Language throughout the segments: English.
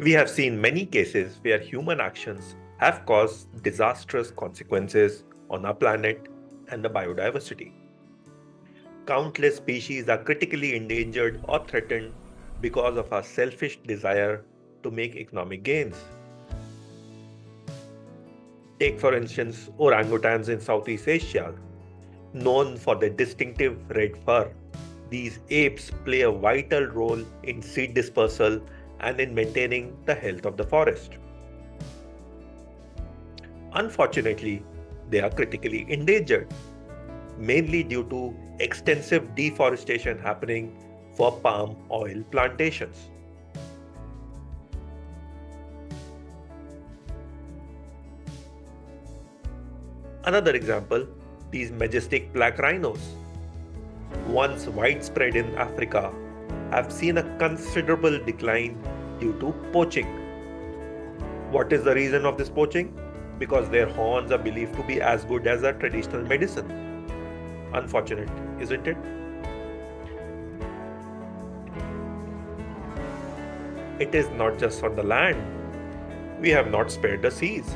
We have seen many cases where human actions have caused disastrous consequences on our planet and the biodiversity. Countless species are critically endangered or threatened because of our selfish desire to make economic gains. Take, for instance, orangutans in Southeast Asia, known for their distinctive red fur. These apes play a vital role in seed dispersal and in maintaining the health of the forest. Unfortunately, they are critically endangered, mainly due to extensive deforestation happening for palm oil plantations. Another example, these majestic black rhinos, once widespread in Africa, have seen a considerable decline due to poaching. What is the reason of this poaching? Because their horns are believed to be as good as a traditional medicine. Unfortunate, isn't it? It is not just on the land. We have not spared the seas.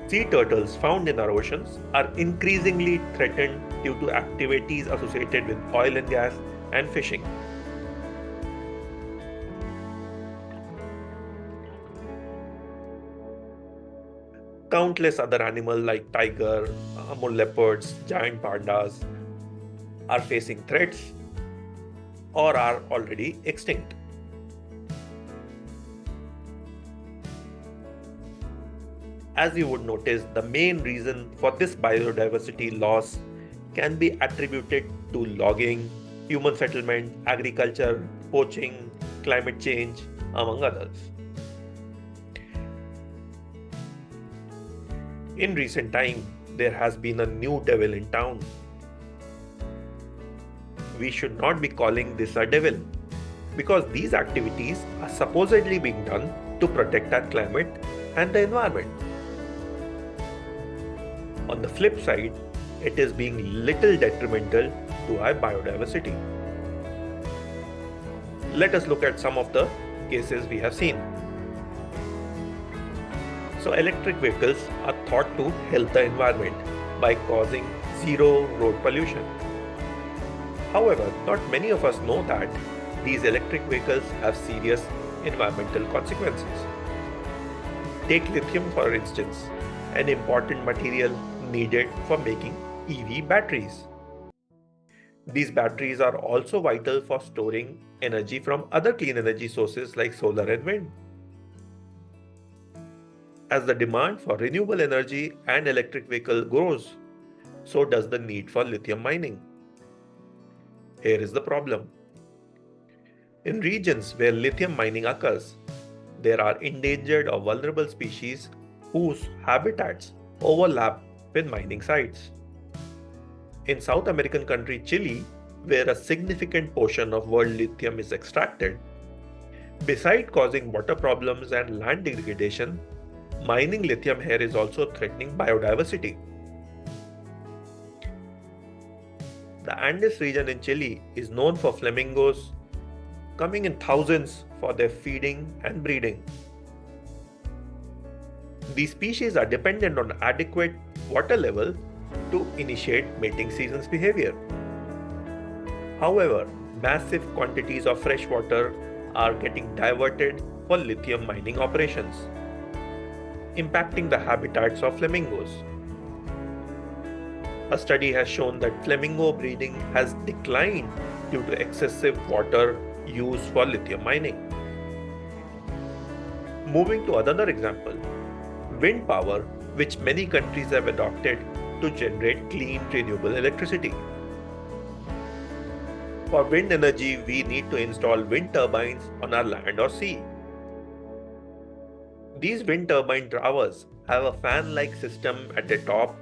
Sea turtles found in our oceans are increasingly threatened due to activities associated with oil and gas and fishing. Countless other animals like tiger, Amur leopards, giant pandas are facing threats or are already extinct. As you would notice, the main reason for this biodiversity loss can be attributed to logging, human settlement, agriculture, poaching, climate change, among others. In recent time, there has been a new devil in town. We should not be calling this a devil, because these activities are supposedly being done to protect our climate and the environment. On the flip side, it is being little detrimental to our biodiversity. Let us look at some of the cases we have seen. So, electric vehicles are thought to help the environment by causing zero road pollution. However, not many of us know that these electric vehicles have serious environmental consequences. Take lithium, for instance, an important material needed for making EV batteries. These batteries are also vital for storing energy from other clean energy sources like solar and wind. As the demand for renewable energy and electric vehicle grows, so does the need for lithium mining. Here is the problem. In regions where lithium mining occurs, there are endangered or vulnerable species whose habitats overlap with mining sites. In South American country Chile, where a significant portion of world lithium is extracted, besides causing water problems and land degradation, mining lithium here is also threatening biodiversity. The Andes region in Chile is known for flamingos coming in thousands for their feeding and breeding. These species are dependent on adequate water level to initiate mating season's behavior. However, massive quantities of fresh water are getting diverted for lithium mining operations, impacting the habitats of flamingos. A study has shown that flamingo breeding has declined due to excessive water used for lithium mining. Moving to another example, wind power, which many countries have adopted to generate clean, renewable electricity. For wind energy, we need to install wind turbines on our land or sea. These wind turbine towers have a fan-like system at the top,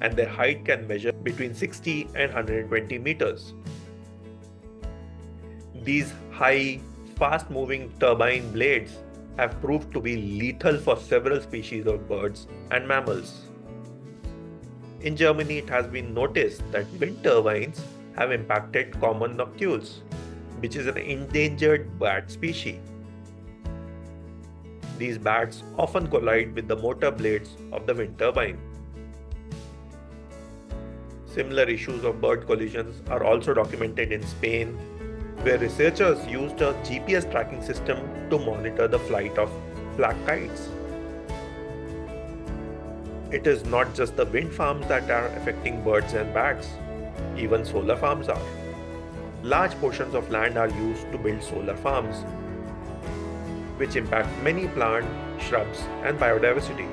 and their height can measure between 60 and 120 meters. These high, fast-moving turbine blades have proved to be lethal for several species of birds and mammals. In Germany, it has been noticed that wind turbines have impacted common noctules, which is an endangered bat species. These bats often collide with the motor blades of the wind turbine. Similar issues of bird collisions are also documented in Spain, where researchers used a GPS tracking system to monitor the flight of black kites. It is not just the wind farms that are affecting birds and bats, even solar farms are. Large portions of land are used to build solar farms, which impact many plant, shrubs, and biodiversity.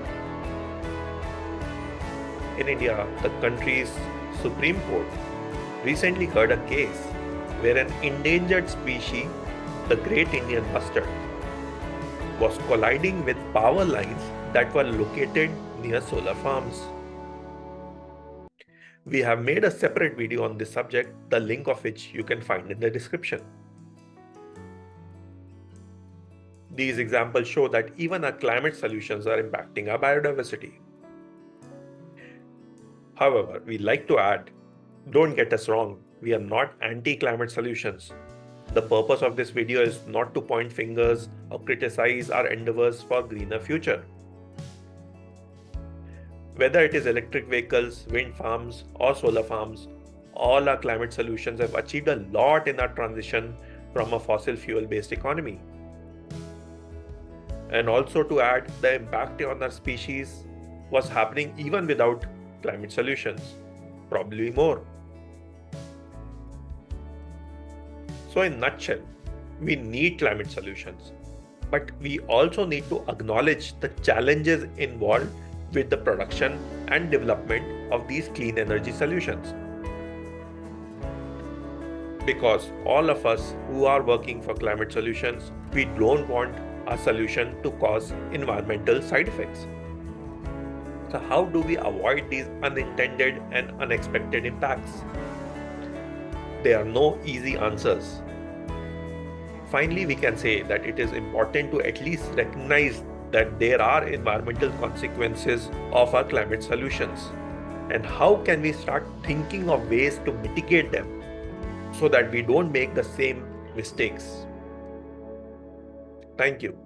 In India, the country's Supreme Court recently heard a case where an endangered species, the Great Indian Bustard, was colliding with power lines that were located near solar farms. We have made a separate video on this subject, the link of which you can find in the description. These examples show that even our climate solutions are impacting our biodiversity. However, we like to add, don't get us wrong, we are not anti-climate solutions. The purpose of this video is not to point fingers or criticize our endeavors for a greener future. Whether it is electric vehicles, wind farms, or solar farms, all our climate solutions have achieved a lot in our transition from a fossil fuel-based economy. And also to add, the impact on our species was happening even without climate solutions, probably more. So in a nutshell, we need climate solutions, but we also need to acknowledge the challenges involved with the production and development of these clean energy solutions. Because all of us who are working for climate solutions, we don't want a solution to cause environmental side effects. So how do we avoid these unintended and unexpected impacts? There are no easy answers. Finally, we can say that it is important to at least recognize that there are environmental consequences of our climate solutions. And how can we start thinking of ways to mitigate them so that we don't make the same mistakes? Thank you.